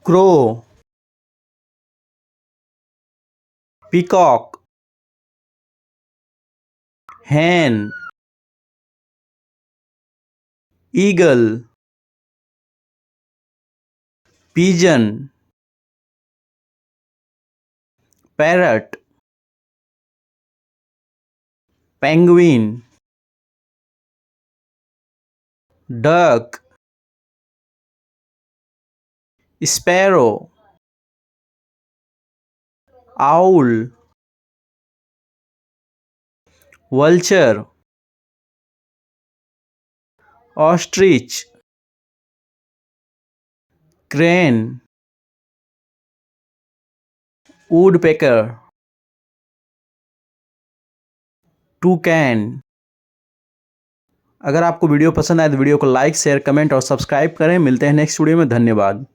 crow, peacock, hen, eagle, pigeon, parrot, penguin, duck, sparrow, owl, vulture, ostrich, crane, woodpecker, toucan। अगर आपको video पसंद आए तो video को लाइक शेयर कमेंट और सब्सक्राइब करें। मिलते हैं नेक्स्ट वीडियो में। धन्यवाद।